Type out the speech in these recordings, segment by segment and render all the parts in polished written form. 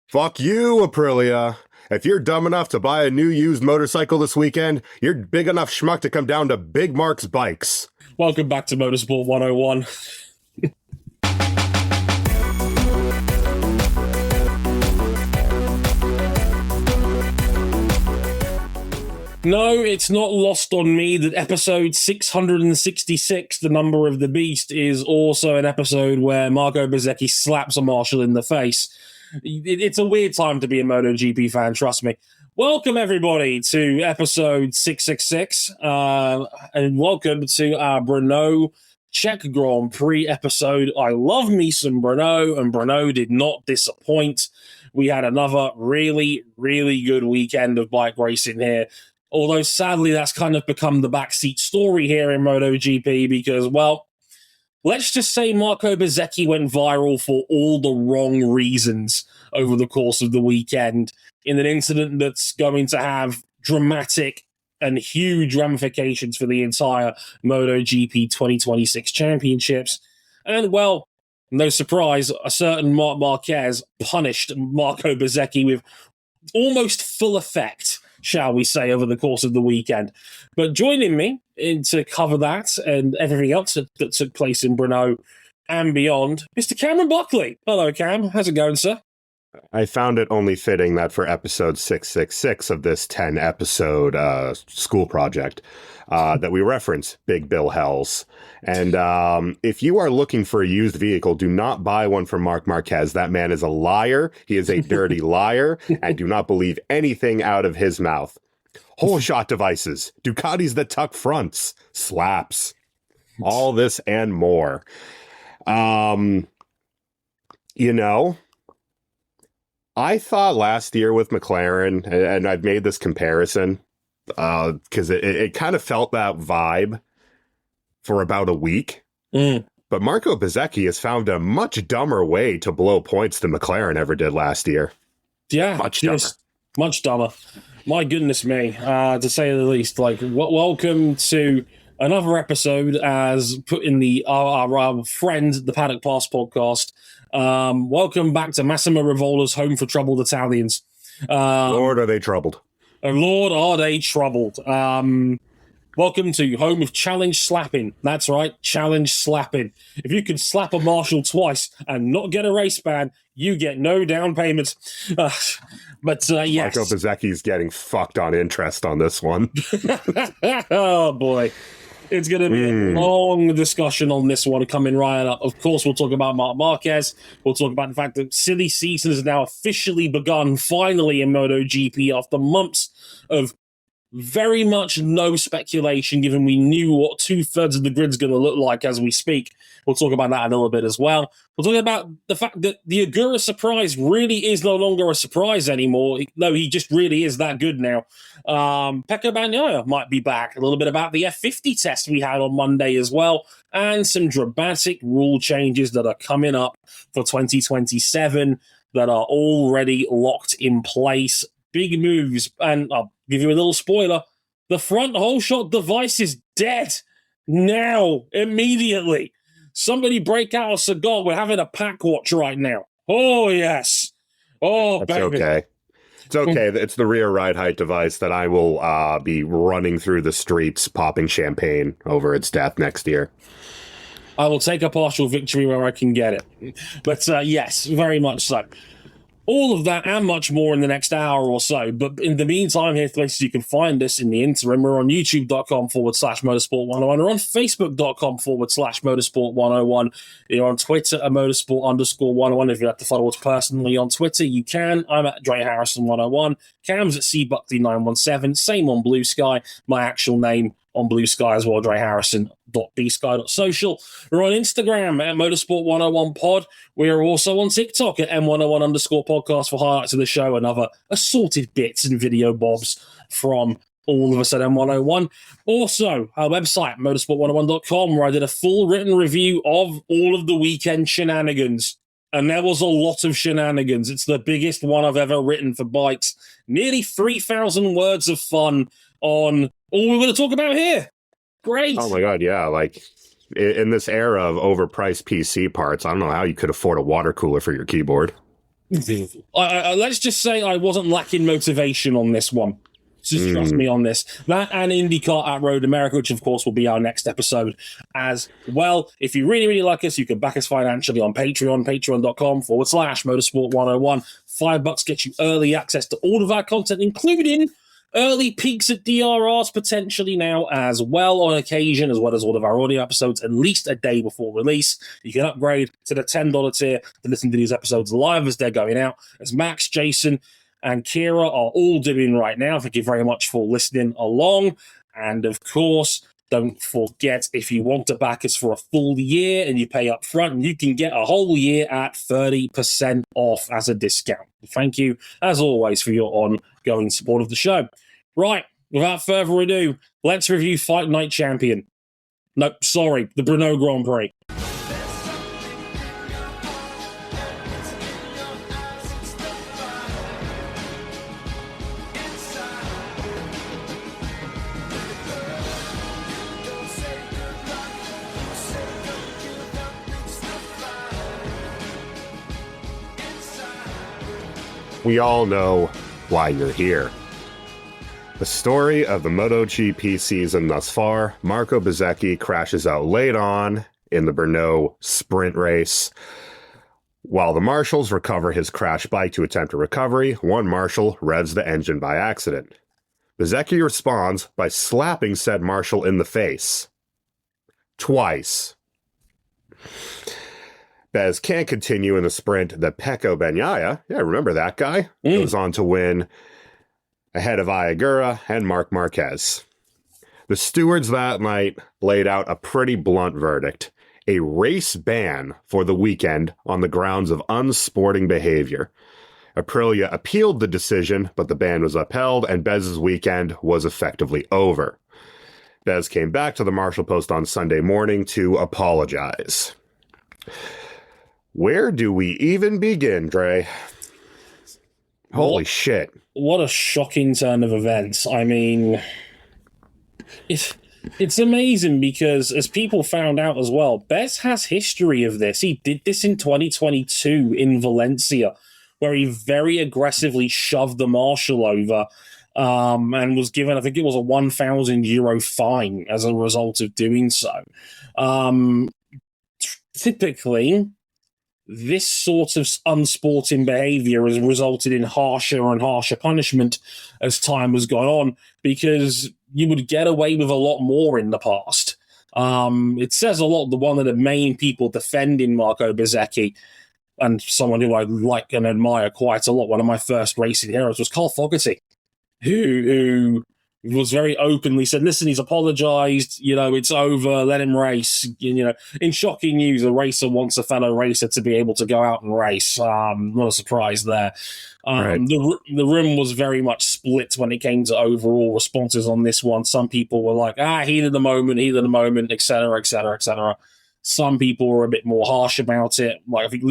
Fuck you, Aprilia. If you're dumb enough to buy a new used motorcycle this weekend, you're big enough schmuck to come down to Big Mark's Bikes. Welcome back to Motorsport 101. No, it's not lost on me that episode 666, the number of the beast, is also an episode where Marco Bezzecchi slaps a marshal in the face. It's a weird time to be a MotoGP fan, trust me. Welcome, everybody, to episode 666, and welcome to our Brno Czech Grand Prix episode. I love me some Brno, and Brno did not disappoint. We had another really, really good weekend of bike racing here. Although, sadly, that's kind of become the backseat story here in MotoGP because, well, let's just say Marco Bezzecchi went viral for all the wrong reasons over the course of the weekend in an incident that's going to have dramatic and huge ramifications for the entire MotoGP 2026 championships. And, well, no surprise, a certain Marc Marquez punished Marco Bezzecchi with almost full effect, shall we say, over the course of the weekend. But joining me to cover that and everything else that took place in Brno and beyond, Mr. Cameron Buckley. Hello, Cam. How's it going, sir? I found it only fitting that for episode 666 of this 10-episode school project, that we reference Big Bill Hells. And if you are looking for a used vehicle, do not buy one from Marc Marquez. That man is a liar. He is a dirty liar. And do not believe anything out of his mouth. Whole shot devices, Ducatis that tuck fronts, slaps, all this and more. You know, I thought last year with McLaren, and I've made this comparison, because it kind of felt that vibe for about a week. But Marco Bezzecchi has found a much dumber way to blow points than McLaren ever did last year. Yeah, much dumber. Much dumber. My goodness me, to say the least. Like, welcome to another episode, as put in the our friend, the Paddock Pass podcast. Welcome back to Massimo Rivola's home for troubled Italians. Lord, are they troubled? Lord, are they troubled. Welcome to home of challenge slapping. That's right, challenge slapping. If you can slap a marshal twice and not get a race ban, you get no down payment. Yes. Marco Bezzecchi's getting fucked on interest on this one. Oh, boy. It's going to be a long discussion on this one coming right up. Of course, we'll talk about Marc Marquez. We'll talk about the fact that silly season has now officially begun, finally, in MotoGP after months of very much no speculation, given we knew what 2/3 of the grid's going to look like as we speak. We'll talk about that in a little bit as well. We'll talk about the fact that the Ai Ogura surprise really is no longer a surprise anymore. No, he just really is that good now. Pecco Bagnaia might be back. A little bit about the F50 test we had on Monday as well, and some dramatic rule changes that are coming up for 2027 that are already locked in place. Big moves, and I'll give you a little spoiler. The front hole shot device is dead. Now, immediately. Somebody break out a cigar. We're having a pack watch right now. Oh, yes. Oh, that's baby. Okay. It's okay. It's the rear ride height device that I will be running through the streets, popping champagne over its death next year. I will take a partial victory where I can get it. But yes, very much so. All of that and much more in the next hour or so. But in the meantime, here's places you can find us in the interim. We're on youtube.com/motorsport101 or on facebook.com/motorsport101. You're on Twitter at motorsport_101. If you'd like to follow us personally on Twitter, you can. I'm at Dre Harrison101. Cam's at cbuckley917. Same on Blue Sky. My actual name on Blue Sky as well, dreharrison.bsky.social. We're on Instagram at motorsport101pod. We are also on TikTok at m101_podcast for highlights of the show and other assorted bits and video bobs from all of us at M101. Also, our website, motorsport101.com, where I did a full written review of all of the weekend shenanigans. And there was a lot of shenanigans. It's the biggest one I've ever written for bikes. Nearly 3,000 words of fun on all we're going to talk about here. Great. Oh my God, yeah. Like, in this era of overpriced PC parts, I don't know how you could afford a water cooler for your keyboard. Let's just say I wasn't lacking motivation on this one. Just trust me on this. That and IndyCar at Road America, which of course will be our next episode as well. If you really, really like us, you can back us financially on Patreon, patreon.com/motorsport101. $5 gets you early access to all of our content, including early peeks at DRRs potentially now as well on occasion, as well as all of our audio episodes at least a day before release. You can upgrade to the $10 tier to listen to these episodes live as they're going out, as Max, Jason, and Kira are all doing right now. Thank you very much for listening along. And of course, don't forget, if you want to back us for a full year and you pay up front, you can get a whole year at 30% off as a discount. Thank you, as always, for your ongoing support of the show. Right, without further ado, let's review Fight Night Champion. No, sorry, the Brno Grand Prix. We all know why you're here. The story of the MotoGP season thus far, Marco Bezzecchi crashes out late on in the Brno sprint race. While the marshals recover his crash bike to attempt a recovery, one marshal revs the engine by accident. Bezzecchi responds by slapping said marshal in the face. Twice. Bez can't continue in the sprint that Pecco Bagnaia, yeah, remember that guy, goes on to win ahead of Ai Ogura and Marc Marquez. The stewards that night laid out a pretty blunt verdict, a race ban for the weekend on the grounds of unsporting behavior. Aprilia appealed the decision, but the ban was upheld and Bez's weekend was effectively over. Bez came back to the Marshal post on Sunday morning to apologize. Where do we even begin, Dre? Holy shit. What a shocking turn of events. I mean, it's amazing because, as people found out as well, Bez has history of this. He did this in 2022 in Valencia, where he very aggressively shoved the marshal over and was given, I think it was a €1,000 fine as a result of doing so. Typically, this sort of unsporting behavior has resulted in harsher and harsher punishment as time has gone on, because you would get away with a lot more in the past. It says a lot. One of the main people defending Marco Bezzecchi, and someone who I like and admire quite a lot, one of my first racing heroes, was Carl Fogarty, who was very openly said, listen, he's apologized, it's over, let him race. In shocking news, a racer wants a fellow racer to be able to go out and race. Not a surprise there. Right. The room was very much split when it came to overall responses on this one. Some people were like, heat of the moment, etc., etc., etc. Some people were a bit more harsh about it. Like, I think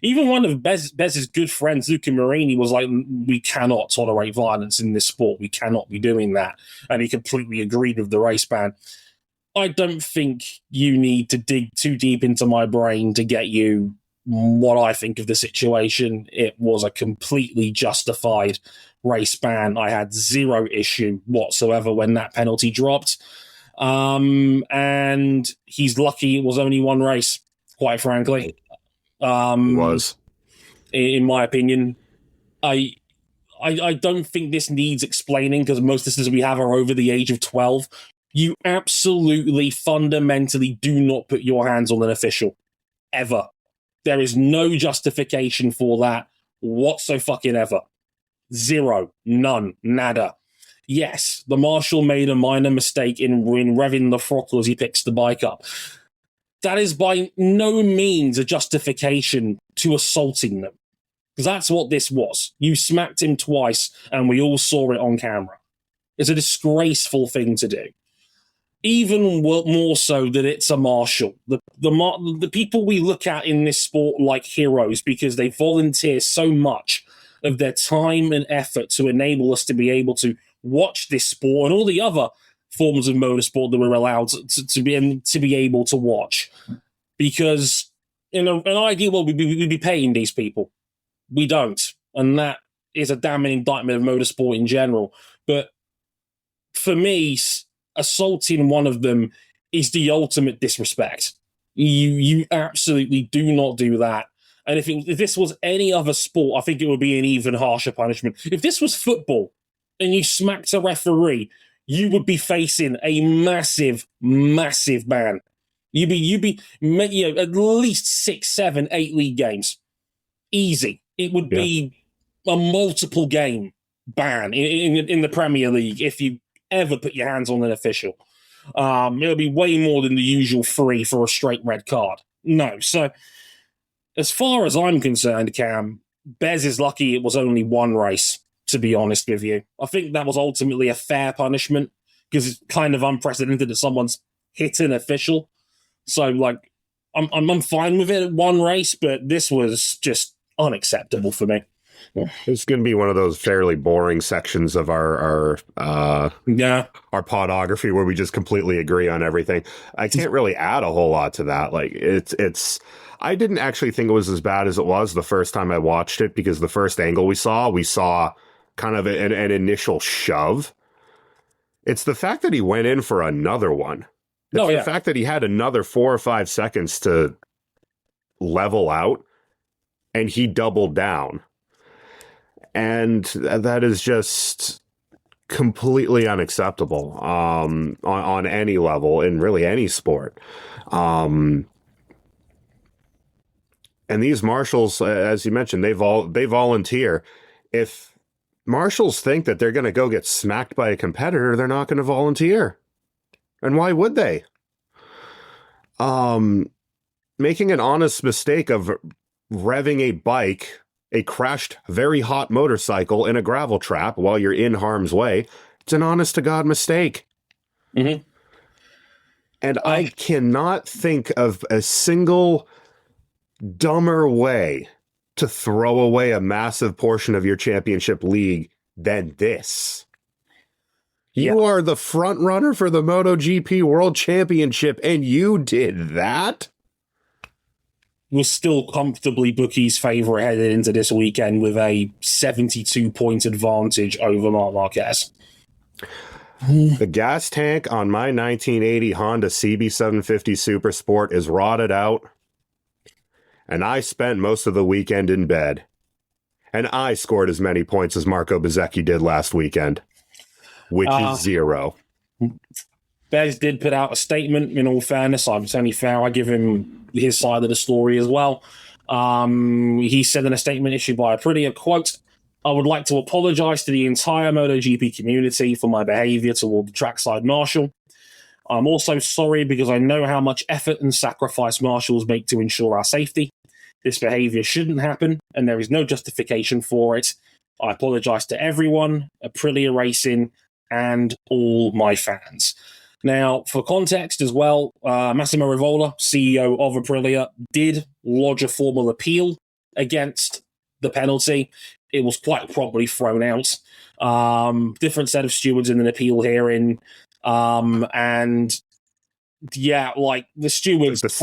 even one of Bez's good friends, Luca Marini, was like, we cannot tolerate violence in this sport. We cannot be doing that. And he completely agreed with the race ban. I don't think you need to dig too deep into my brain to get you what I think of the situation. It was a completely justified race ban. I had zero issue whatsoever when that penalty dropped. And he's lucky it was only one race, quite frankly. It was. In my opinion. I don't think this needs explaining, because most listeners we have are over the age of 12. You absolutely, fundamentally do not put your hands on an official. Ever. There is no justification for that whatsoever. Zero. None. Nada. Yes, the marshal made a minor mistake in revving the throttle as he picks the bike up. That is by no means a justification to assaulting them, because that's what this was. You smacked him twice, and we all saw it on camera. It's a disgraceful thing to do. Even more so that it's a marshal. The people we look at in this sport like heroes, because they volunteer so much of their time and effort to enable us to be able to watch this sport and all the other forms of motorsport that we're allowed to be able to watch. Because in an ideal world, we'd be paying these people. we don't. And that is a damning indictment of motorsport in general. But for me, assaulting one of them is the ultimate disrespect. You absolutely do not do that. And if this was any other sport, I think it would be an even harsher punishment. If this was football and you smacked a referee, you would be facing a massive, massive ban. You'd be at least 6, 7, 8 league games. Easy. It would be a multiple game ban in the Premier League if you ever put your hands on an official. It'll be way more than the usual 3 for a straight red card. No. So, as far as I'm concerned, Cam, Bez is lucky it was only one race, to be honest with you. I think that was ultimately a fair punishment because it's kind of unprecedented that someone's hit an official. So, like, I'm fine with it at one race, but this was just unacceptable for me. It's going to be one of those fairly boring sections of our podography where we just completely agree on everything. I can't really add a whole lot to that. Like it's I didn't actually think it was as bad as it was the first time I watched it, because the first angle we saw kind of an initial shove. It's the fact that he went in for another one. It's the fact that he had another 4 or 5 seconds to level out and he doubled down. And that is just completely unacceptable on any level in really any sport. And these marshals, as you mentioned, they volunteer. If marshals think that they're going to go get smacked by a competitor, they're not going to volunteer. And why would they? Making an honest mistake of revving a bike, a crashed, very hot motorcycle in a gravel trap while you're in harm's way, it's an honest-to-God mistake. Mm-hmm. And I cannot think of a single dumber way to throw away a massive portion of your championship league than this. You are the front runner for the MotoGP World Championship, and you did that? Was still comfortably bookies' favourite headed into this weekend with a 72-point advantage over Marc Marquez. The gas tank on my 1980 Honda CB750 Super Sport is rotted out, and I spent most of the weekend in bed. And I scored as many points as Marco Bezzecchi did last weekend, which is 0. Bez did put out a statement. In all fairness, it's only fair I give him his side of the story as well. He said in a statement issued by Aprilia, quote, "I would like to apologize to the entire MotoGP community for my behavior toward the trackside marshal. I'm also sorry because I know how much effort and sacrifice marshals make to ensure our safety. This behavior shouldn't happen, and there is no justification for it. I apologize to everyone, Aprilia Racing, and all my fans." Now, for context as well, Massimo Rivola, CEO of Aprilia, did lodge a formal appeal against the penalty. It was quite promptly thrown out. Different set of stewards in an appeal hearing. And yeah, like the stewards... It's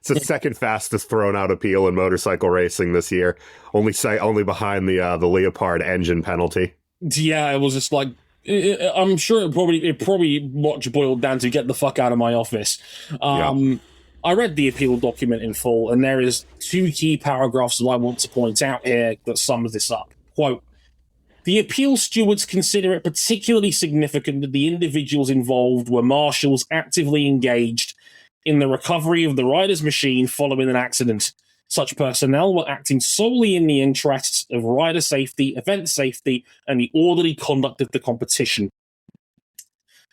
the second fastest thrown out appeal in motorcycle racing this year. Only behind the Leopard engine penalty. Yeah, it was just like... I'm sure it probably much boiled down to get the fuck out of my office. I read the appeal document in full, and there is 2 key paragraphs that I want to point out here that sums this up. Quote, "The appeal stewards consider it particularly significant that the individuals involved were marshals actively engaged in the recovery of the rider's machine following an accident. Such personnel were acting solely in the interests of rider safety, event safety, and the orderly conduct of the competition.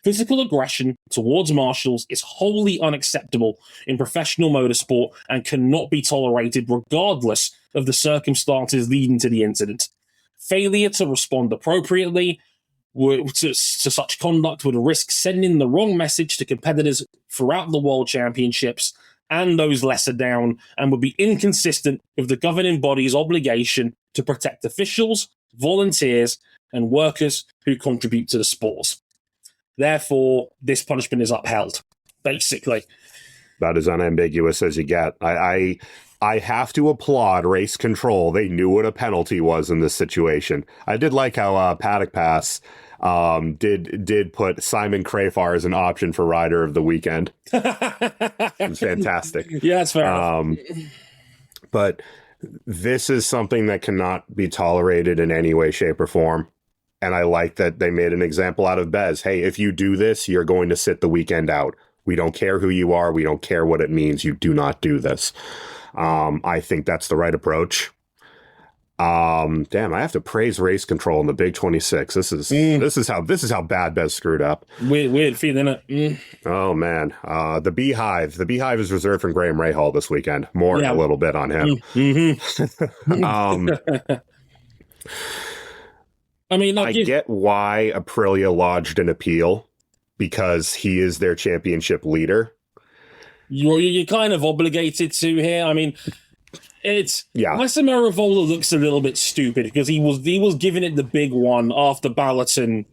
Physical aggression towards marshals is wholly unacceptable in professional motorsport and cannot be tolerated regardless of the circumstances leading to the incident. Failure to respond appropriately to such conduct would risk sending the wrong message to competitors throughout the World Championships and those lesser down, and would be inconsistent with the governing body's obligation to protect officials, volunteers, and workers who contribute to the sports. Therefore, this punishment is upheld." Basically. About as unambiguous as you get. I have to applaud race control. They knew what a penalty was in this situation. I did like how Paddock Pass did put Simon Crafar as an option for rider of the weekend. It's fantastic. Yeah, that's fair. But this is something that cannot be tolerated in any way, shape, or form. And I like that they made an example out of Bez. Hey, if you do this, you're going to sit the weekend out. We don't care who you are. We don't care what it means. You do not do this. I think that's the right approach. Damn, I have to praise race control in the Big 26. This is how bad Bez screwed up. Weird feeling it. Oh man, the Beehive is reserved for Graham Rahal this weekend. More in a little bit on him. I mean, I get why Aprilia lodged an appeal because he is their championship leader. You're kind of obligated to here. I mean, Massimo Rivola looks a little bit stupid because he was giving it the big one after Balloton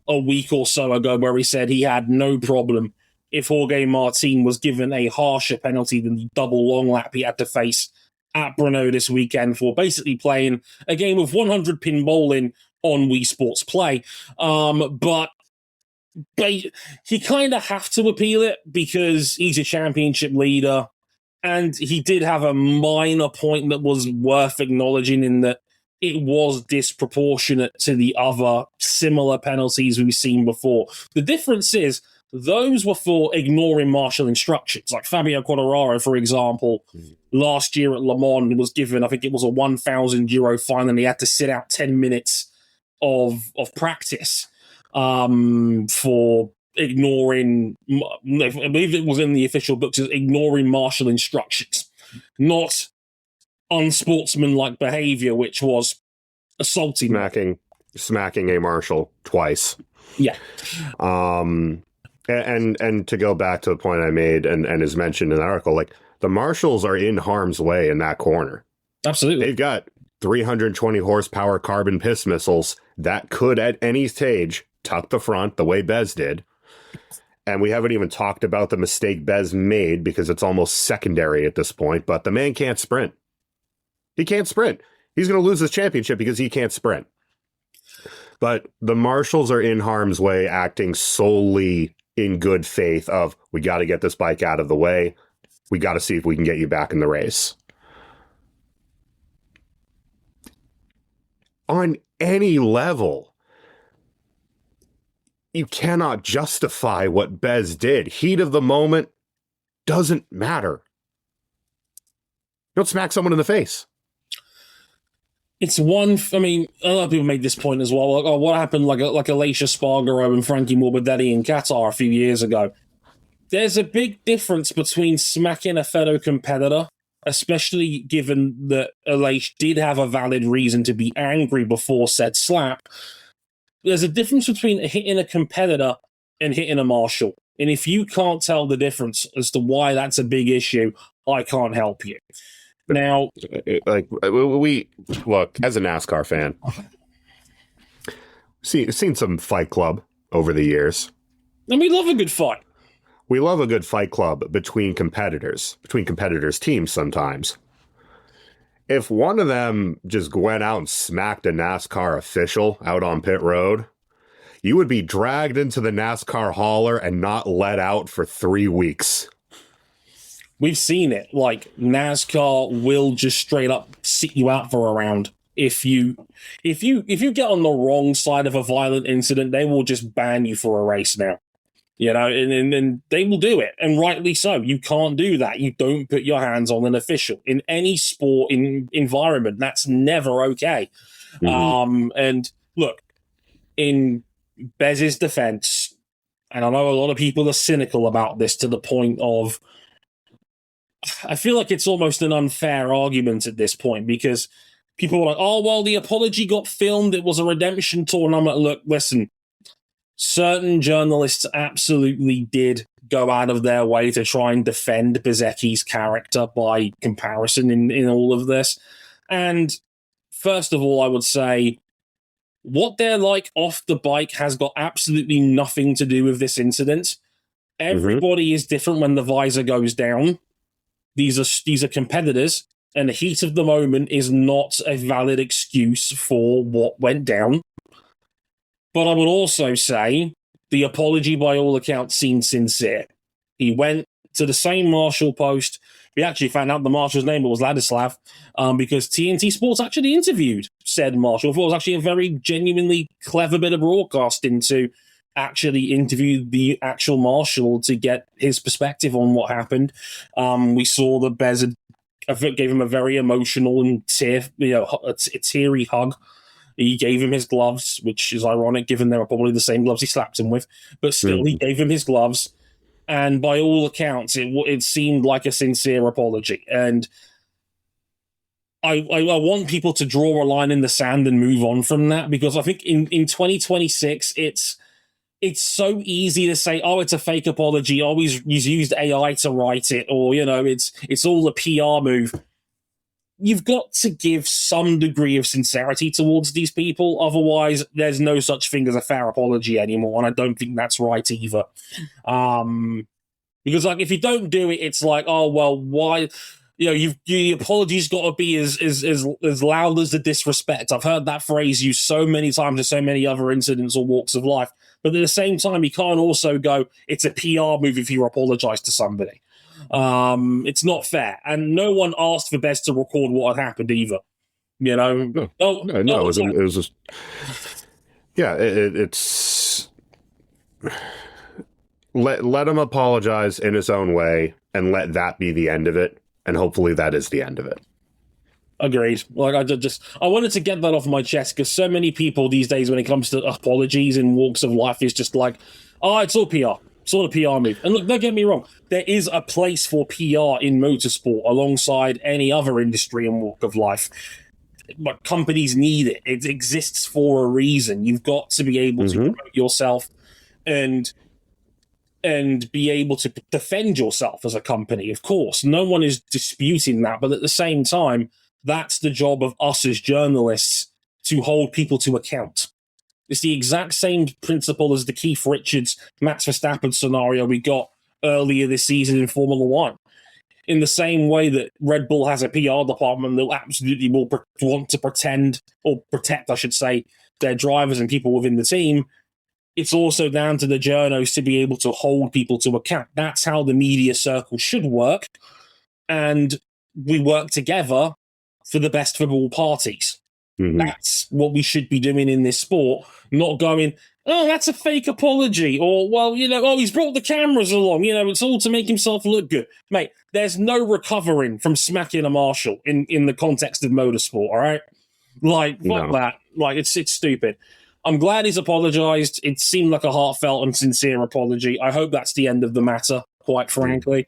a week or so ago, where he said he had no problem if Jorge Martin was given a harsher penalty than the double long lap he had to face at Brno this weekend for basically playing a game of 100 pin bowling on Wii Sports Play. But he kind of have to appeal it because he's a championship leader, and he did have a minor point that was worth acknowledging in that it was disproportionate to the other similar penalties we've seen before. The difference is those were for ignoring marshal instructions. Like Fabio Quartararo, for example, last year at Le Mans was given, I think it was a €1,000 fine, and he had to sit out 10 minutes of practice for ignoring, I believe it was in the official books, ignoring marshal instructions, not unsportsmanlike behavior, which was assaulting, smacking a marshal twice. Yeah. And to go back to the point I made and is mentioned in the article, like the marshals are in harm's way in that corner. Absolutely. They've got 320 horsepower carbon piss missiles that could at any stage tuck the front the way Bez did. And we haven't even talked about the mistake Bez made because it's almost secondary at this point, but the man can't sprint. He can't sprint. He's going to lose his championship because he can't sprint. But the marshals are in harm's way, acting solely in good faith of, we got to get this bike out of the way. We got to see if we can get you back in the race. On any level, you cannot justify what Bez did. Heat of the moment doesn't matter. Don't smack someone in the face. It's one. I mean, a lot of people made this point as well. Like, oh, what happened? Like Alicia Spargaro and Frankie Morbidelli in Qatar a few years ago. There's a big difference between smacking a fellow competitor, especially given that Alicia did have a valid reason to be angry before said slap. There's a difference between hitting a competitor and hitting a marshal. And if you can't tell the difference as to why that's a big issue, I can't help you. Now, like we look, as a NASCAR fan, seen some Fight Club over the years. And we love a good fight. We love a good Fight Club between competitors teams sometimes. If one of them just went out and smacked a NASCAR official out on pit road, you would be dragged into the NASCAR hauler and not let out for 3 weeks. We've seen it. Like, NASCAR will just straight up sit you out for a round. If you get on the wrong side of a violent incident, they will just ban you for a race now. You know, and they will do it, and rightly so. You can't do that. You don't put your hands on an official in any sport environment. That's never okay. Mm-hmm. And look, in Bez's defense, and I know a lot of people are cynical about this to the point of, I feel like it's almost an unfair argument at this point because people are like, oh, well, the apology got filmed. It was a redemption tour. And I'm like, look, listen, certain journalists absolutely did go out of their way to try and defend Bezzecchi's character by comparison in all of this. And first of all, I would say what they're like off the bike has got absolutely nothing to do with this incident. Everybody is different when the visor goes down. These are competitors. and the heat of the moment is not a valid excuse for what went down. But I would also say the apology, by all accounts, seemed sincere. He went to the same marshal post. We actually found out the marshal's name was Ladislav, because TNT Sports actually interviewed said marshal. I thought it was actually a very genuinely clever bit of broadcasting to actually interview the actual marshal to get his perspective on what happened. We saw that Bez gave him a very emotional and teary hug. He gave him his gloves, which is ironic given they were probably the same gloves he slapped him with. But still, he gave him his gloves. And by all accounts, it seemed like a sincere apology. And I want people to draw a line in the sand and move on from that, because I think in 2026, it's so easy to say, oh, it's a fake apology. Oh, he's used AI to write it, or, it's all a PR move. You've got to give some degree of sincerity towards these people. Otherwise, there's no such thing as a fair apology anymore. And I don't think that's right either. Because if you don't do it, it's like, oh, well, why? The apology's got to be as loud as the disrespect. I've heard that phrase used so many times in so many other incidents or walks of life. But at the same time, you can't also go, it's a PR move if you apologize to somebody. It's not fair. And no one asked for Bez to record what had happened either. No, it was just, it's let him apologize in his own way and let that be the end of it. And hopefully that is the end of it. Agreed. I wanted to get that off my chest, because so many people these days, when it comes to apologies in walks of life, is just like, oh, it's all PR. It's all a PR move. And look, don't get me wrong. There is a place for PR in motorsport alongside any other industry and walk of life. But companies need it. It exists for a reason. You've got to be able to promote yourself and be able to defend yourself as a company. Of course, no one is disputing that. But at the same time, that's the job of us as journalists, to hold people to account. It's the exact same principle as the Keith Richards, Max Verstappen scenario we got earlier this season in Formula One. In the same way that Red Bull has a PR department that absolutely will want to protect, I should say, their drivers and people within the team, it's also down to the journos to be able to hold people to account. That's how the media circle should work. And we work together for the best for all parties. That's what we should be doing in this sport, not going, oh, that's a fake apology, or, well, oh, he's brought the cameras along, it's all to make himself look good. Mate, there's no recovering from smacking a marshal in the context of motorsport, all right? Fuck that. It's stupid. I'm glad he's apologized. It seemed like a heartfelt and sincere apology. I hope that's the end of the matter, quite frankly.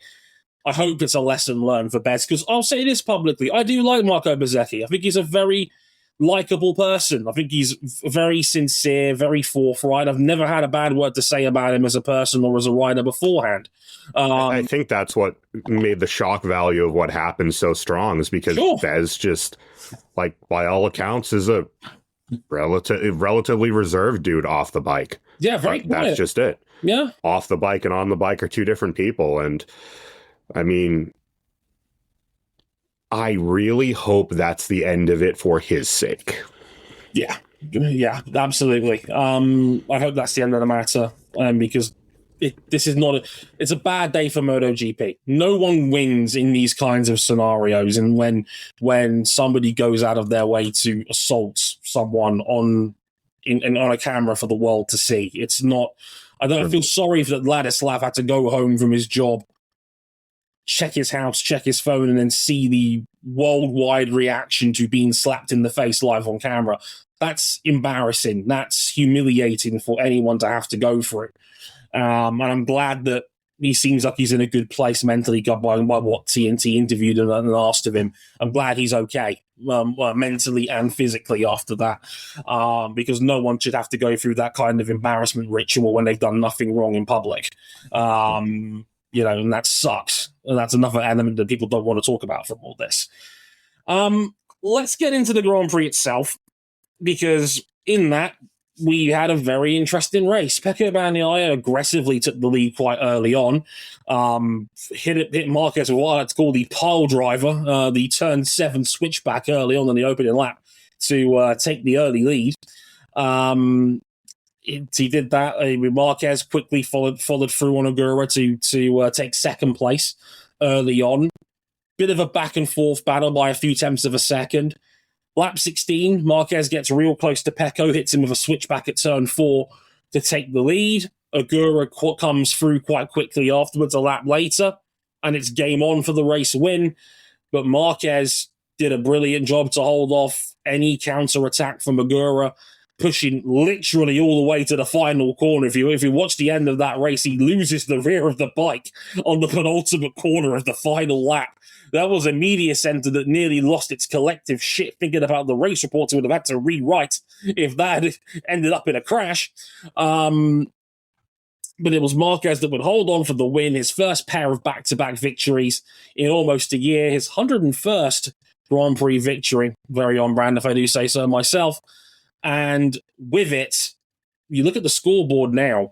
I hope it's a lesson learned for Bez, because I'll say this publicly. I do like Marco Bezzecchi. I think he's a very likable person. I think he's very sincere, very forthright. I've never had a bad word to say about him as a person or as a rider beforehand. I think that's what made the shock value of what happened so strong, is because Bez just, by all accounts, is a relatively reserved dude off the bike. Yeah, very quiet. That's just it. Yeah. Off the bike and on the bike are two different people. And I mean, I really hope that's the end of it for his sake. Yeah, absolutely. I hope that's the end of the matter, because it's a bad day for MotoGP. No one wins in these kinds of scenarios, and when somebody goes out of their way to assault someone on a camera for the world to see. It's not. I feel sorry that Ladislav had to go home from his job, check his house, check his phone, and then see the worldwide reaction to being slapped in the face live on camera. That's embarrassing. That's humiliating for anyone to have to go through. And I'm glad that he seems like he's in a good place mentally, by what TNT interviewed and asked of him. I'm glad he's okay, mentally and physically after that, because no one should have to go through that kind of embarrassment ritual when they've done nothing wrong in public. And that sucks. And that's another element that people don't want to talk about from all this. Let's get into the Grand Prix itself, because in that, we had a very interesting race. Pecco Bagnaia aggressively took the lead quite early on. Hit Marquez with what it's called the pile driver, the turn 7 switchback early on in the opening lap to take the early lead. He did that. Marquez quickly followed through on Ogura to take second place early on. Bit of a back and forth battle by a few tenths of a second. Lap 16, Marquez gets real close to Pecco, hits him with a switchback at turn 4 to take the lead. Ogura comes through quite quickly afterwards, a lap later, and it's game on for the race win. But Marquez did a brilliant job to hold off any counter-attack from Ogura, pushing literally all the way to the final corner. If you watch the end of that race, he loses the rear of the bike on the penultimate corner of the final lap. That was a media center that nearly lost its collective shit thinking about the race reports would have had to rewrite if that had ended up in a crash. But it was Marquez that would hold on for the win, his first pair of back-to-back victories in almost a year, his 101st Grand Prix victory. Very on brand, if I do say so myself. And with it, you look at the scoreboard now.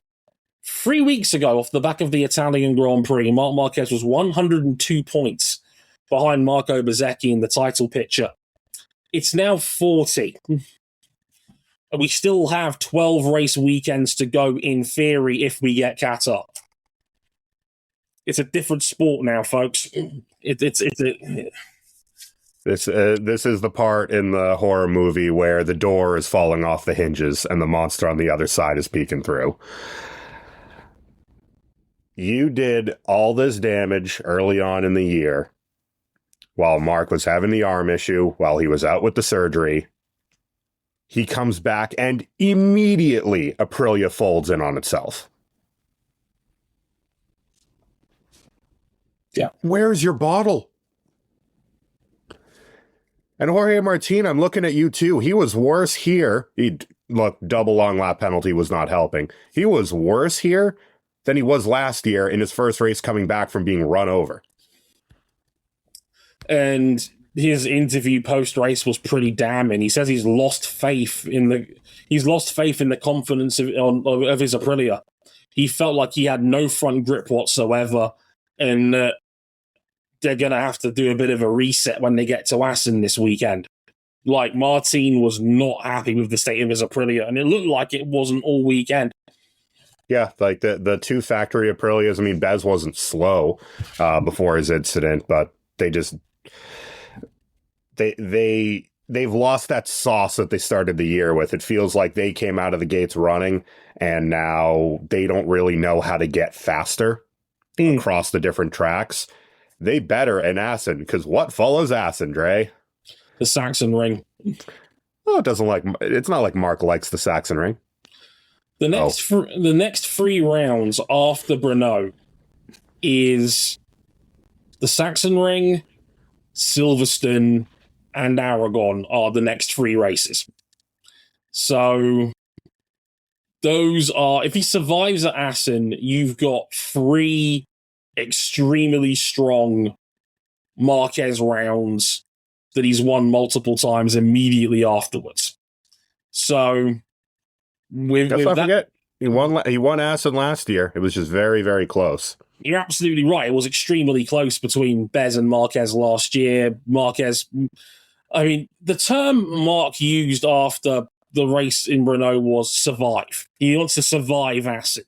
3 weeks ago, off the back of the Italian Grand Prix, Marc Marquez was 102 points behind Marco Bezzecchi in the title picture. It's now 40. We still have 12 race weekends to go in theory if we get Qatar. It's a different sport now, folks. This is the part in the horror movie where the door is falling off the hinges and the monster on the other side is peeking through. You did all this damage early on in the year while Mark was having the arm issue, while he was out with the surgery. He comes back and immediately Aprilia folds in on itself. Yeah. Where's your bottle? And Jorge Martin, I'm looking at you too. He was worse here. Look, double long lap penalty was not helping. He was worse here than he was last year in his first race coming back from being run over. And his interview post-race was pretty damning. He says he's lost faith in the confidence of his Aprilia. He felt like he had no front grip whatsoever, and they're going to have to do a bit of a reset when they get to Assen this weekend. Like, Martin was not happy with the state of his Aprilia, and it looked like it wasn't all weekend. Yeah, like the two factory Aprilias. I mean, Bez wasn't slow before his incident, but they've lost that sauce that they started the year with. It feels like they came out of the gates running, and now they don't really know how to get faster across the different tracks. They better in Assen, because what follows Assen, Dre? The Saxon Ring. Oh, it's not like Mark likes the Saxon Ring. The next 3 rounds after Brno is the Saxon Ring, Silverstone, and Aragon are the next 3 races. So those are, if he survives at Assen, you've got 3 extremely strong Marquez rounds that he's won multiple times immediately afterwards. So forget, he won Assen last year. It was just very, very close. You're absolutely right. It was extremely close between Bez and Marquez last year. Marquez, I mean, the term Mark used after the race in Brno was survive. He wants to survive Assen.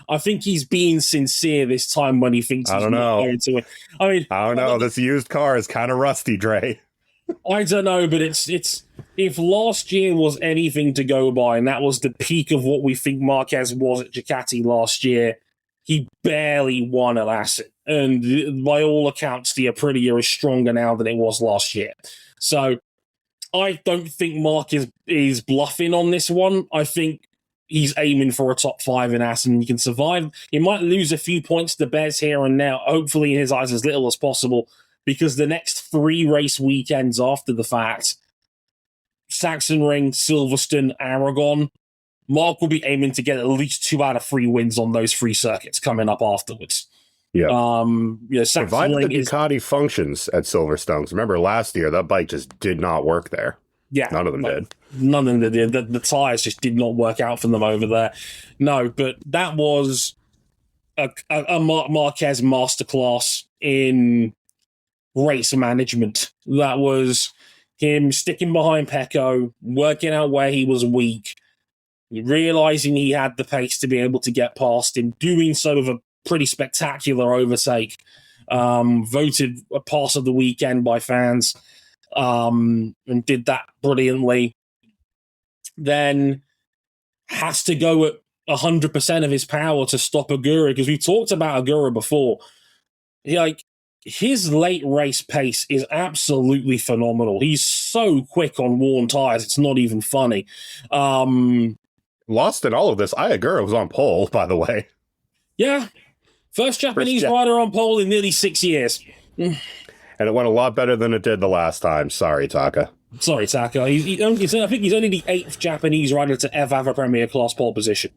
I think he's being sincere this time when he thinks he's not going to win. I don't know. This used car is kind of rusty, Dre. I don't know, but it's if last year was anything to go by, and that was the peak of what we think Marquez was at Ducati last year, he barely won at Assen. And by all accounts, the Aprilia is stronger now than it was last year. So I don't think Mark is bluffing on this one. I think he's aiming for a top 5 in Assen. He can survive. He might lose a few points to Bez here and now, hopefully in his eyes as little as possible, because the next 3 race weekends after the fact, Saxon Ring, Silverstone, Aragon, Mark will be aiming to get at least 2 out of 3 wins on those 3 circuits coming up afterwards. Yeah. Saxon Provided Ring the Ducati functions at Silverstone. Remember last year, that bike just did not work there. Yeah. None of them did. None of them did. The tyres just did not work out for them over there. No, but that was a Marc Marquez masterclass in race management. That was him sticking behind Pecco, working out where he was weak, realizing he had the pace to be able to get past him, doing so with a pretty spectacular overtake, voted a pass of the weekend by fans, and did that brilliantly. Then has to go at 100% of his power to stop Ogura, because we talked about Ogura before. His late race pace is absolutely phenomenal. He's so quick on worn tires, it's not even funny. Lost in all of this, Ai Ogura was on pole, by the way. Yeah. First Japanese rider on pole in nearly 6 years. And it went a lot better than it did the last time. Sorry, Taka. I think he's only the 8th Japanese rider to ever have a Premier Class pole position.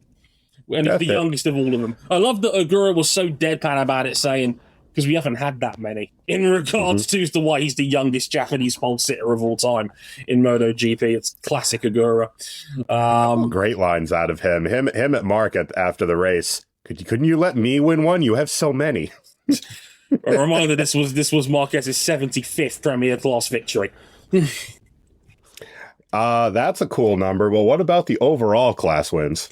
And he's the youngest of all of them. I love that Ogura was so deadpan about it, saying, because we haven't had that many, in regards to as to why he's the youngest Japanese pole sitter of all time in MotoGP. It's classic Ogura. Great lines out of him. Him at Marc after the race. Couldn't you let me win one? You have so many. A reminder, this was Marquez's 75th Premier Class victory. That's a cool number. Well, what about the overall class wins?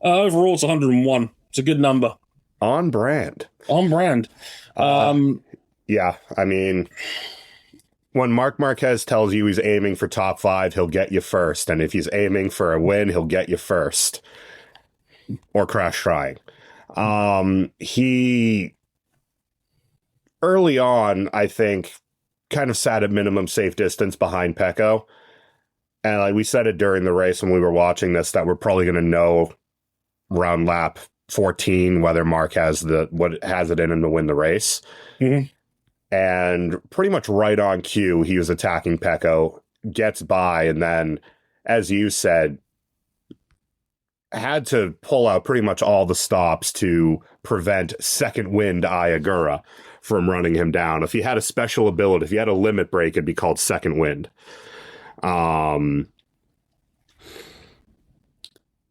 Overall, it's 101. It's a good number. On brand. Yeah, I mean, when Marc Marquez tells you he's aiming for top 5, he'll get you first. And if he's aiming for a win, he'll get you first. Or crash trying. He, early on, I think, kind of sat at minimum safe distance behind Pecco. And like we said it during the race when we were watching this, that we're probably going to know around lap 14 whether Marc has it in him to win the race. Mm-hmm. And pretty much right on cue, he was attacking Pecco, gets by, and then, as you said, had to pull out pretty much all the stops to prevent second wind Ai Ogura from running him down. If he had a special ability, if he had a limit break, it'd be called second wind.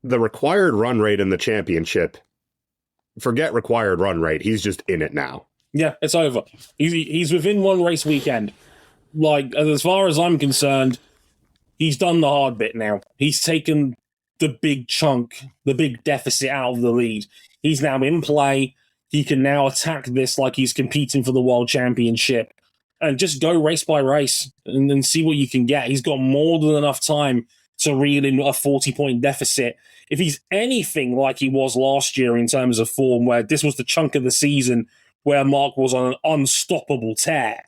The required run rate in the championship, forget required run rate. He's just in it now. Yeah, it's over. He's within one race weekend. Like, as far as I'm concerned, he's done the hard bit now. He's taken the big chunk, the big deficit out of the lead. He's now in play. He can now attack this like he's competing for the world championship and just go race by race and then see what you can get. He's got more than enough time to reel in a 40-point deficit. If he's anything like he was last year in terms of form, where this was the chunk of the season where Marc was on an unstoppable tear,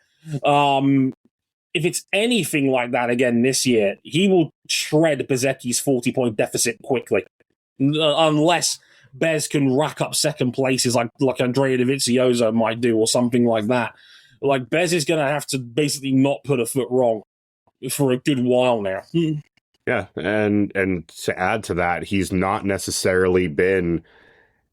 if it's anything like that again this year, he will shred Bezzecchi's 40-point deficit quickly. Unless Bez can rack up second places like Andrea Dovizioso might do or something like that. Like, Bez is going to have to basically not put a foot wrong for a good while now. Yeah, and to add to that, he's not necessarily been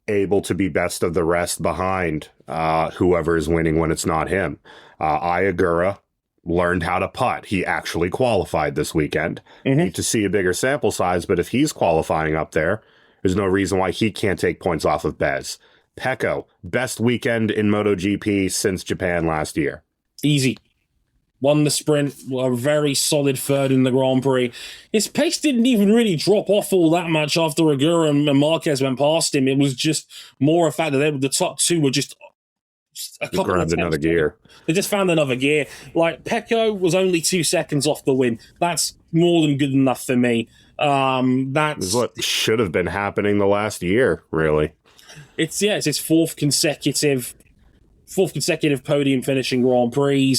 able to be best of the rest behind whoever is winning when it's not him. Ai Ogura learned how to putt. He actually qualified this weekend. Need to see a bigger sample size, but if he's qualifying up there, there's no reason why he can't take points off of Bez. Pecco, best weekend in MotoGP since Japan last year. Easy. Won the sprint, a very solid third in the Grand Prix. His pace didn't even really drop off all that much after Ogura and Marquez went past him. It was just more a fact that the top two were just a couple grabbed another gear. They just found another gear. Like, Pecco was only 2 seconds off the win. That's more than good enough for me. That's what should have been happening the last year, really. It's his fourth consecutive podium finishing Grand Prix,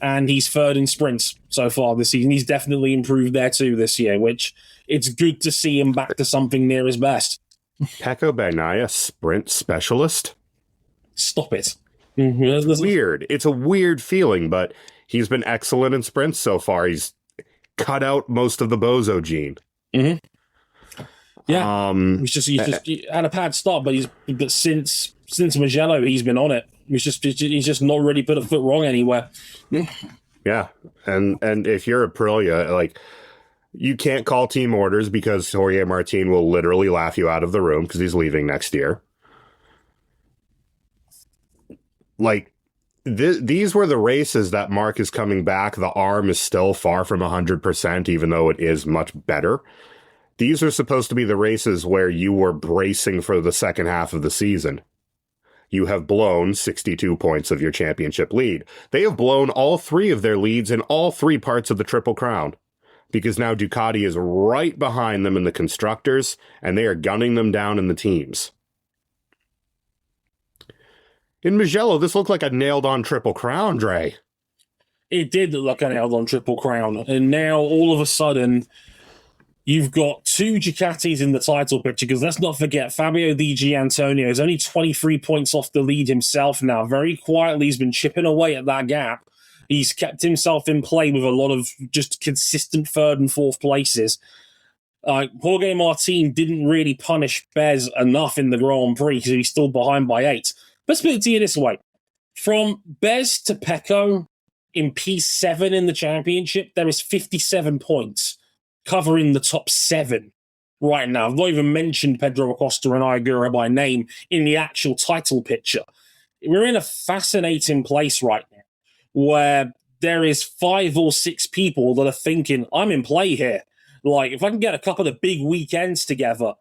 and he's third in sprints so far this season. He's definitely improved there too this year, which it's good to see him back to something near his best. Pecco Bagnaia, sprint specialist? Stop it. It's weird. It's a weird feeling, but he's been excellent in sprints so far. He's cut out most of the bozo gene. Mm-hmm. Yeah, he had a bad start, but since Mugello, he's been on it. He's just not really put a foot wrong anywhere. Yeah. And if you're Aprilia, like, you can't call team orders because Jorge Martin will literally laugh you out of the room because he's leaving next year. Like, these were the races that Marc is coming back. The arm is still far from 100%, even though it is much better. These are supposed to be the races where you were bracing for the second half of the season. You have blown 62 points of your championship lead. They have blown all three of their leads in all three parts of the Triple Crown, because now Ducati is right behind them in the constructors, and they are gunning them down in the teams. In Mugello, this looked like a nailed-on Triple Crown, Dre. It did look like a nailed-on Triple Crown, and now all of a sudden, you've got two Ducatis in the title picture, because let's not forget, Fabio Di Giannantonio is only 23 points off the lead himself now. Very quietly, he's been chipping away at that gap. He's kept himself in play with a lot of just consistent third and fourth places. Jorge Martin didn't really punish Bez enough in the Grand Prix because he's still behind by 8. Let's put it to you this way. From Bez to Pecco in P7 in the championship, there is 57 points covering the top 7 right now. I've not even mentioned Pedro Acosta and Ai Ogura by name in the actual title picture. We're in a fascinating place right now where there is 5 or 6 people that are thinking, I'm in play here. Like, if I can get a couple of big weekends together,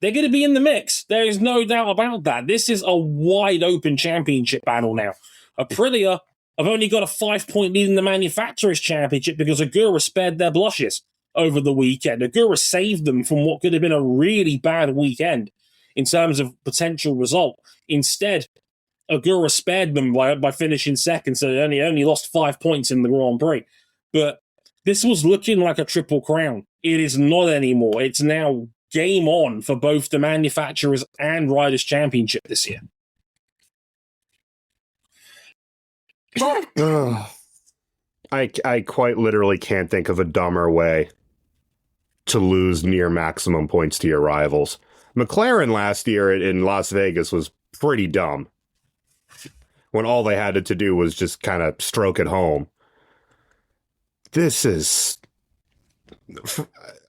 they're going to be in the mix. There is no doubt about that. This is a wide open championship battle now. Aprilia have only got a 5-point lead in the Manufacturers' Championship because Ogura spared their blushes over the weekend. Ogura saved them from what could have been a really bad weekend in terms of potential result. Instead, Ogura spared them by finishing second, so they only lost 5 points in the Grand Prix. But this was looking like a Triple Crown. It is not anymore. It's now game on for both the Manufacturers and Riders' Championship this year. I quite literally can't think of a dumber way to lose near maximum points to your rivals. McLaren last year in Las Vegas was pretty dumb, when all they had to do was just kind of stroke it home. This is...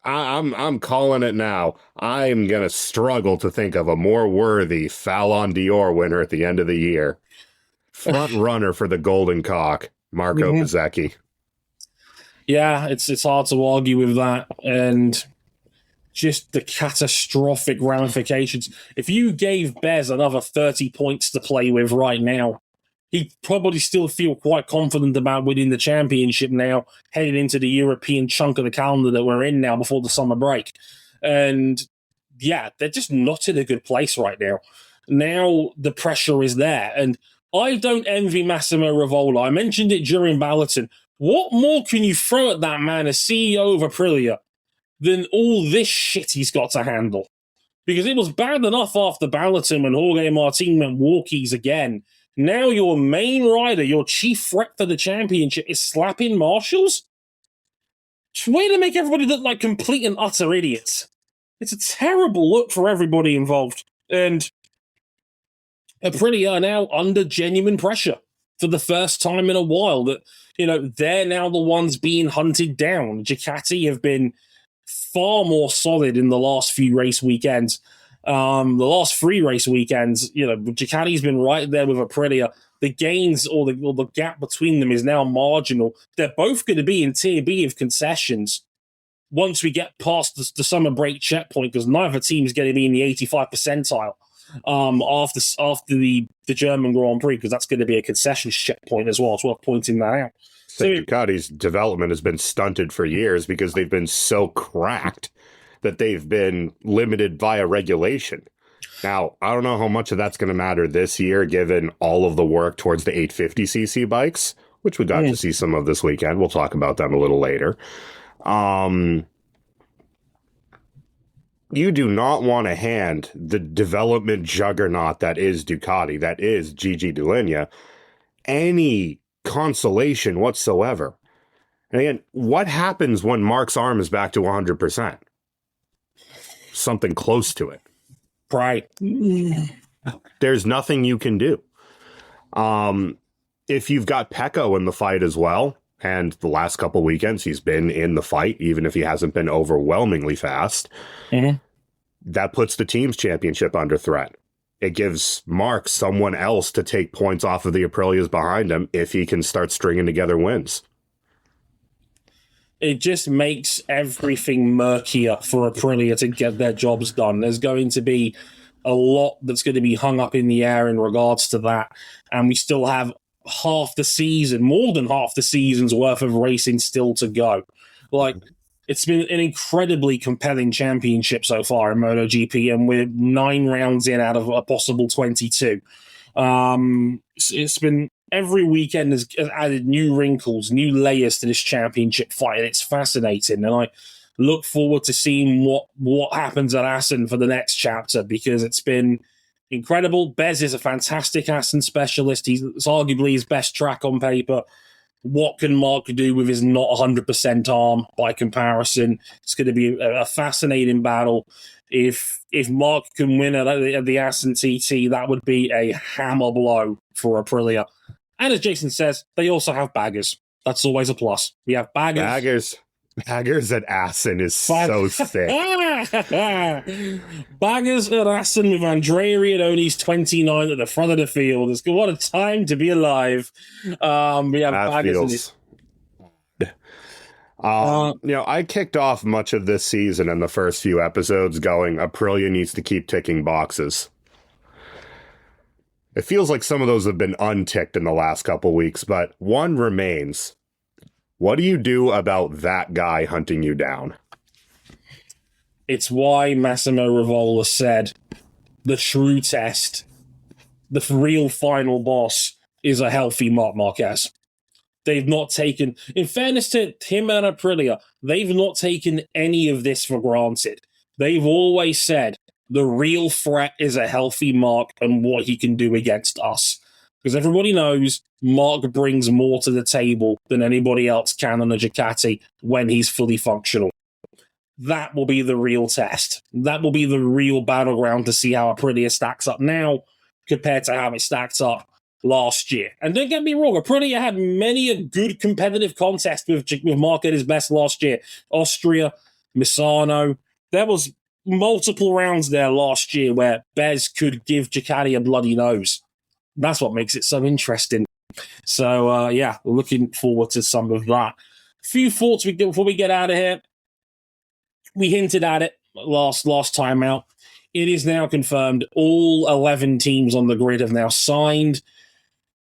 I'm calling it now. I'm going to struggle to think of a more worthy Fallon Dior winner at the end of the year. Front runner for the Golden Cock, Marco Bezzecchi. Yeah, it's hard to argue with that. And just the catastrophic ramifications. If you gave Bez another 30 points to play with right now, he'd probably still feel quite confident about winning the championship now, heading into the European chunk of the calendar that we're in now before the summer break. And yeah, they're just not in a good place right now. Now the pressure is there. And I don't envy Massimo Rivola. I mentioned it during Balloton. What more can you throw at that man as CEO of Aprilia than all this shit he's got to handle? Because it was bad enough after Balloton when Jorge Martin went walkies again. Now your main rider, your chief threat for the championship, is slapping marshals? Way to make everybody look like complete and utter idiots. It's a terrible look for everybody involved. And Aprilia are now under genuine pressure for the first time in a while. That, they're now the ones being hunted down. Ducati have been far more solid in the last few race weekends. The last 3 race weekends, Ducati's been right there with Aprilia. The gains or the gap between them is now marginal. They're both going to be in Tier B of concessions once we get past the summer break checkpoint, because neither team is going to be in the 85th percentile after the German Grand Prix, because that's going to be a concessions checkpoint as well. It's worth pointing that out. So Ducati's development has been stunted for years because they've been so cracked that they've been limited via regulation. Now, I don't know how much of that's going to matter this year, given all of the work towards the 850cc bikes, which we got to see some of this weekend. We'll talk about them a little later. You do not want to hand the development juggernaut that is Ducati, that is Gigi Dall'Igna, any consolation whatsoever. And again, what happens when Marc's arm is back to 100%? Something close to it. Right. There's nothing you can do. If you've got Pecco in the fight as well, And the last couple weekends, he's been in the fight, even if he hasn't been overwhelmingly fast. Mm-hmm. That puts the team's championship under threat. It gives Marc someone else to take points off of the Aprilias behind him if he can start stringing together wins. It just makes everything murkier for Aprilia to get their jobs done. There's going to be a lot that's going to be hung up in the air in regards to that. And we still have half the season, more than half the season's worth of racing still to go. Like, it's been an incredibly compelling championship so far in MotoGP, and we're 9 rounds in out of a possible 22. It's been every weekend has added new wrinkles, new layers to this championship fight, and it's fascinating. And I look forward to seeing what happens at Assen for the next chapter, because it's been incredible. Bez is a fantastic Assen specialist. It's arguably his best track on paper. What can Marc do with his not 100% arm by comparison? It's going to be a fascinating battle. If Marc can win at the Assen TT, that would be a hammer blow for Aprilia. And as Jason says, they also have baggers. That's always a plus. We have baggers. Baggers at Assen is so sick. Baggers at Assen with Andrea Riadoni's 29 at the front of the field. What a time to be alive. We have that baggers feels... I kicked off much of this season in the first few episodes going, Aprilia needs to keep ticking boxes. It feels like some of those have been unticked in the last couple weeks, but one remains. What do you do about that guy hunting you down? It's why Massimo Rivola said the true test, the real final boss, is a healthy Marc Marquez. They've not taken, in fairness to him and Aprilia, they've not taken any of this for granted. They've always said the real threat is a healthy Marc and what he can do against us. Because everybody knows Marc brings more to the table than anybody else can on a Ducati when he's fully functional. That will be the real test. That will be the real battleground to see how Aprilia stacks up now compared to how it stacked up last year. And don't get me wrong, Aprilia had many a good competitive contest with Marc at his best last year. Austria, Misano. There was multiple rounds there last year where Bez could give Ducati a bloody nose. That's what makes it so interesting. So, looking forward to some of that. Few thoughts before we get out of here. We hinted at it last time out. It is now confirmed. All 11 teams on the grid have now signed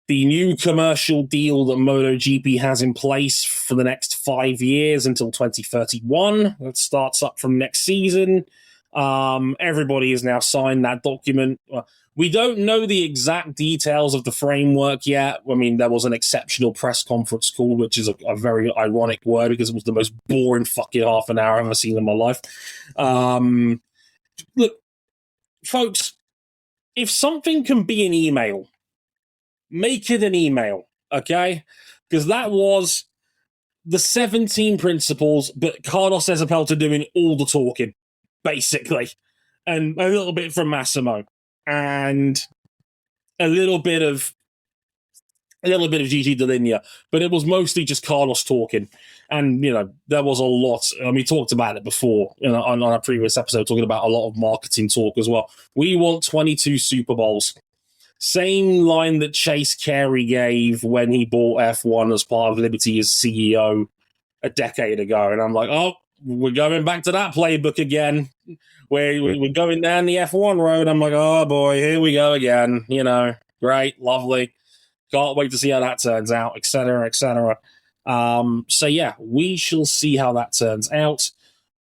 the new commercial deal that MotoGP has in place for the next 5 years until 2031. That starts up from next season. Everybody has now signed that document. We don't know the exact details of the framework yet. I mean, there was an exceptional press conference call, which is a very ironic word because it was the most boring fucking half an hour I've ever seen in my life. Look, folks, if something can be an email, make it an email, okay? Because that was the 17 principles, but Carlos Ezapelta doing all the talking, basically. And a little bit from Massimo. And a little bit of Gigi Dall'Igna, but it was mostly just Carlos talking. And, there was a lot, and we talked about it before on our previous episode, talking about a lot of marketing talk as well. We want 22 Super Bowls. Same line that Chase Carey gave when he bought F1 as part of Liberty as CEO a decade ago. And I'm like, oh, we're going back to that playbook again. We're going down the F1 road. I'm like, oh boy, here we go again. Great, lovely. Can't wait to see how that turns out, etc., etc. We shall see how that turns out.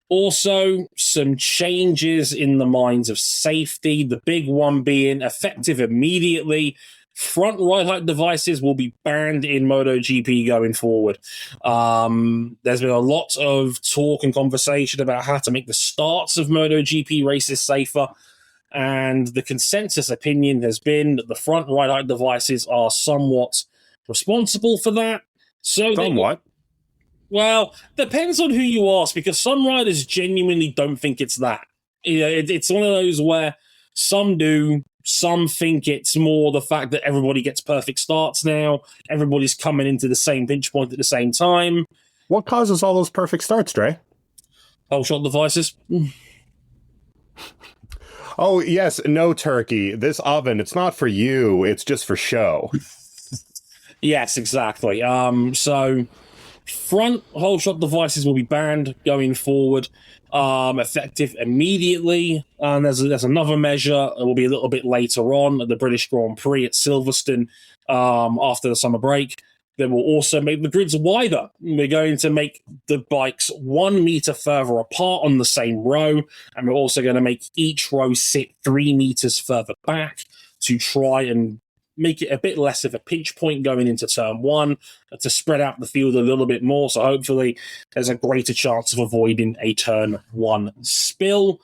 Also, some changes in the minds of safety. The big one being effective immediately. Front right height devices will be banned in MotoGP going forward. There's been a lot of talk and conversation about how to make the starts of MotoGP races safer, and the consensus opinion has been that the front right height devices are somewhat responsible for that. Somewhat. Well, depends on who you ask, because some riders genuinely don't think it's that. It's one of those where some do, Some think it's more the fact that everybody gets perfect starts now. Everybody's coming into the same pinch point at the same time. What causes all those perfect starts, Dre? Whole shot devices. Oh, yes. No, Turkey. This oven, it's not for you. It's just for show. Yes, exactly. So front whole shot devices will be banned going forward, effective immediately. And there's another measure. It will be a little bit later on at the British Grand Prix at Silverstone after the summer break. They will also make the grids wider. We're going to make the bikes 1 meter further apart on the same row, and we're also going to make each row sit 3 meters further back to try and make it a bit less of a pinch point going into turn 1, to spread out the field a little bit more. So hopefully there's a greater chance of avoiding a turn 1 spill.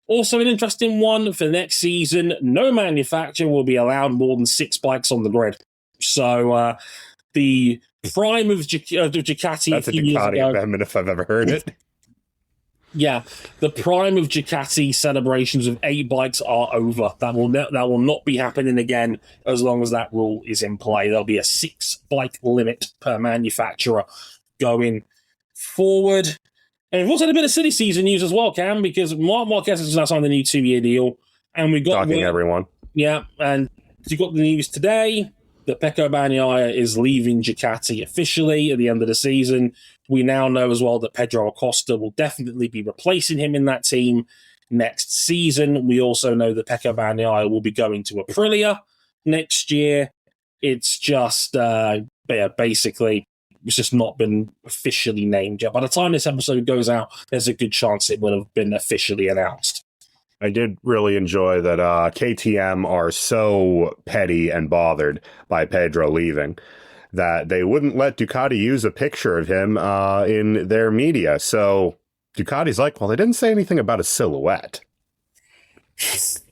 Also an interesting one for next season, no manufacturer will be allowed more than 6 bikes on the grid. So the prime of Ducati That's a Ducati amendment if I've ever heard it. Yeah, the prime of Ducati celebrations of 8 bikes are over. That will not be happening again as long as that rule is in play. There'll be a 6 bike limit per manufacturer going forward. And we've also had a bit of silly season news as well, Cam, because Marc Marquez has now signed a new 2-year deal, and we got everyone. Yeah, and you got the news today that Pecco Bagnaia is leaving Ducati officially at the end of the season. We now know as well that Pedro Acosta will definitely be replacing him in that team next season. We also know that Pecco Bagnaia will be going to Aprilia next year. It's just, basically, it's just not been officially named yet. By the time this episode goes out, there's a good chance it will have been officially announced. I did really enjoy that KTM are so petty and bothered by Pedro leaving that they wouldn't let Ducati use a picture of him in their media. So Ducati's like, well, they didn't say anything about a silhouette. It's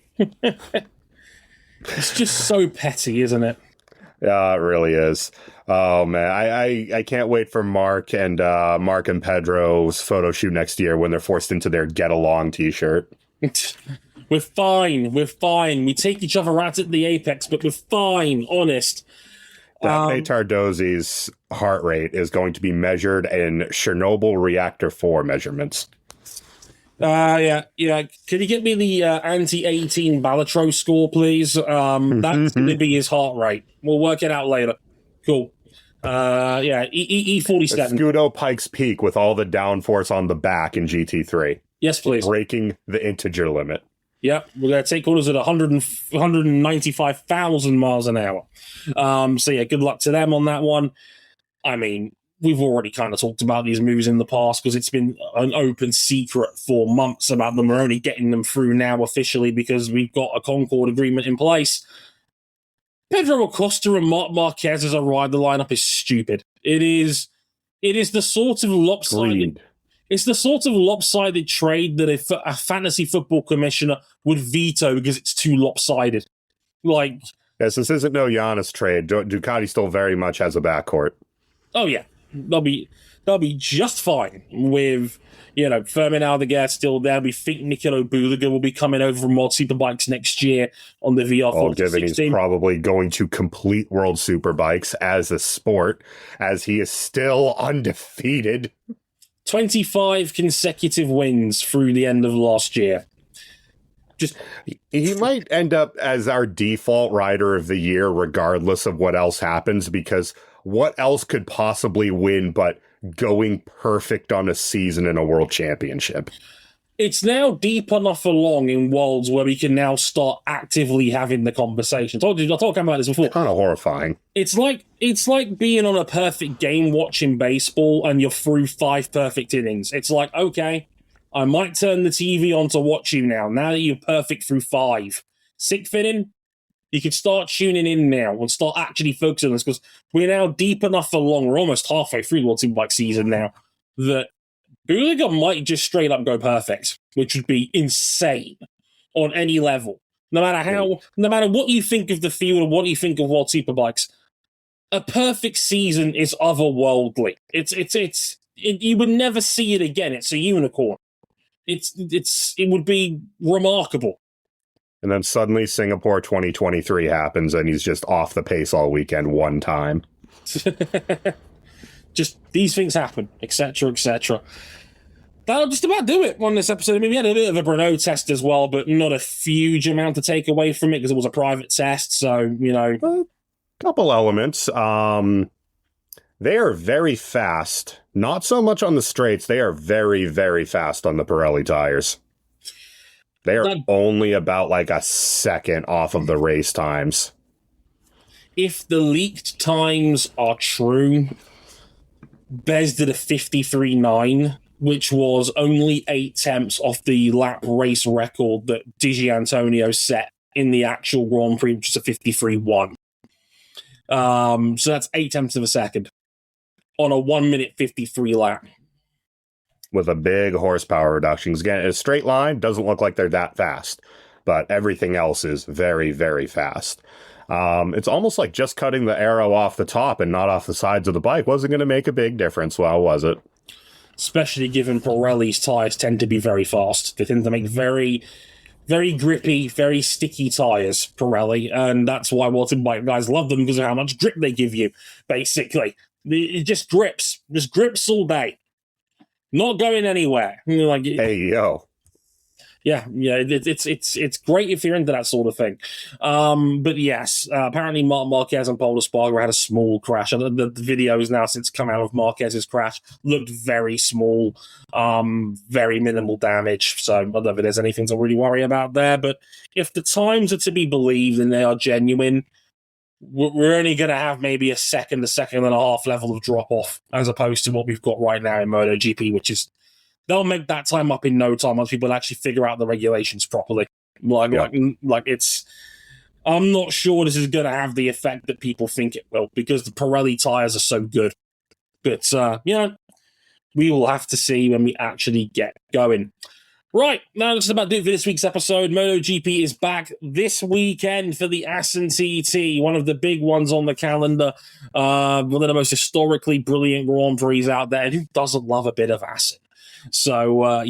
just so petty, isn't it? Yeah, it really is. Oh, man. I can't wait for Mark and Pedro's photo shoot next year when they're forced into their Get Along t-shirt. We're fine. We take each other out at the apex, but we're fine, honest. Tardozzi's heart rate is going to be measured in Chernobyl Reactor 4 measurements. Yeah. Can you get me the anti-18 Balatro score, please? That's going to be his heart rate. We'll work it out later. Cool. E47. Scudo Pikes Peak with all the downforce on the back in GT3. Yes, please. Breaking the integer limit. Yep, we're going to take orders at 195,000 miles an hour. So yeah, good luck to them on that one. I mean, we've already kind of talked about these moves in the past because it's been an open secret for months about them. We're only getting them through now officially because we've got a Concord agreement in place. Pedro Acosta and Marc Marquez as a rider lineup is stupid. It is the sort of lopsided... Greed. It's the sort of lopsided trade that a fantasy football commissioner would veto because it's too lopsided. Like, yes, this isn't no Giannis trade. Ducati still very much has a backcourt. Oh yeah, they'll be just fine with Fermin Aldeguer still there. We think Nicolo Buliga will be coming over from World Superbikes next year on the VR4. Given he's probably going to complete World Superbikes as a sport, as he is still undefeated. 25 consecutive wins through the end of last year. He might end up as our default rider of the year, regardless of what else happens, because what else could possibly win but going perfect on a season in a world championship? It's now deep enough along in Worlds where we can now start actively having the conversation. I talked about this before. Kind of horrifying. It's like being on a perfect game watching baseball and you're through 5 perfect innings. It's like, okay, I might turn the TV on to watch you now that you're perfect through 5. 6th inning, you could start tuning in now and start actually focusing on this because we're now deep enough along. We're almost halfway through the World Superbike season now that Buliga might just straight up go perfect, which would be insane on any level. No matter what you think of the field or what you think of World Superbikes, a perfect season is otherworldly. You would never see it again. It's a unicorn. It would be remarkable. And then suddenly Singapore 2023 happens and he's just off the pace all weekend one time. Just these things happen, etc., etc. That'll just about do it on this episode. I mean, we had a bit of a Brno test as well, but not a huge amount to take away from it because it was a private test. So, you know. A couple elements. They are very fast. Not so much on the straights. They are very, very fast on the Pirelli tires. They are only about like a second off of the race times. If the leaked times are true, Bez did a 53.9, which was only 8 tenths off the lap race record that Digi Antonio set in the actual Grand Prix, which is a 53.1. So that's 8 tenths of a second on a 1 minute 53 lap. With a big horsepower reduction. Again, a straight line doesn't look like they're that fast, but everything else is very, very fast. It's almost like just cutting the arrow off the top and not off the sides of the bike wasn't going to make a big difference. Well, was it? Especially given Pirelli's tires tend to be very fast. They tend to make very, very grippy, very sticky tires, Pirelli, and that's why mountain bike guys love them because of how much grip they give you, basically. It just grips all day. Not going anywhere. Like, hey, yo. Yeah, it's great if you're into that sort of thing. But yes, apparently Marc Marquez and Paul Espargaro had a small crash. The videos now since come out of Marquez's crash looked very small, very minimal damage. So I don't know if there's anything to really worry about there. But if the times are to be believed and they are genuine, we're only going to have maybe a second and a half level of drop off as opposed to what we've got right now in MotoGP, which is they'll make that time up in no time once people actually figure out the regulations properly. Like it's. I'm not sure this is going to have the effect that people think it will because the Pirelli tires are so good. But we will have to see when we actually get going. Right, now that's about it for this week's episode. MotoGP is back this weekend for the Assen TT, one of the big ones on the calendar. One of the most historically brilliant Grand Prix out there. Who doesn't love a bit of Assen? So,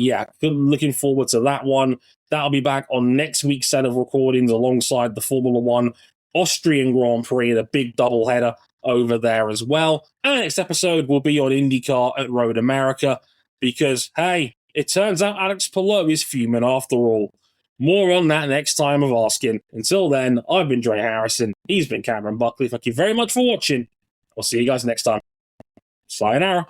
looking forward to that one. That'll be back on next week's set of recordings alongside the Formula One Austrian Grand Prix and a big doubleheader over there as well. And next episode will be on IndyCar at Road America because, hey, it turns out Alex Palou is fuming after all. More on that next time of asking. Until then, I've been Dre Harrison. He's been Cameron Buckley. Thank you very much for watching. I'll see you guys next time. Sayonara.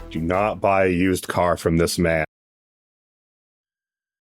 Do not buy a used car from this man.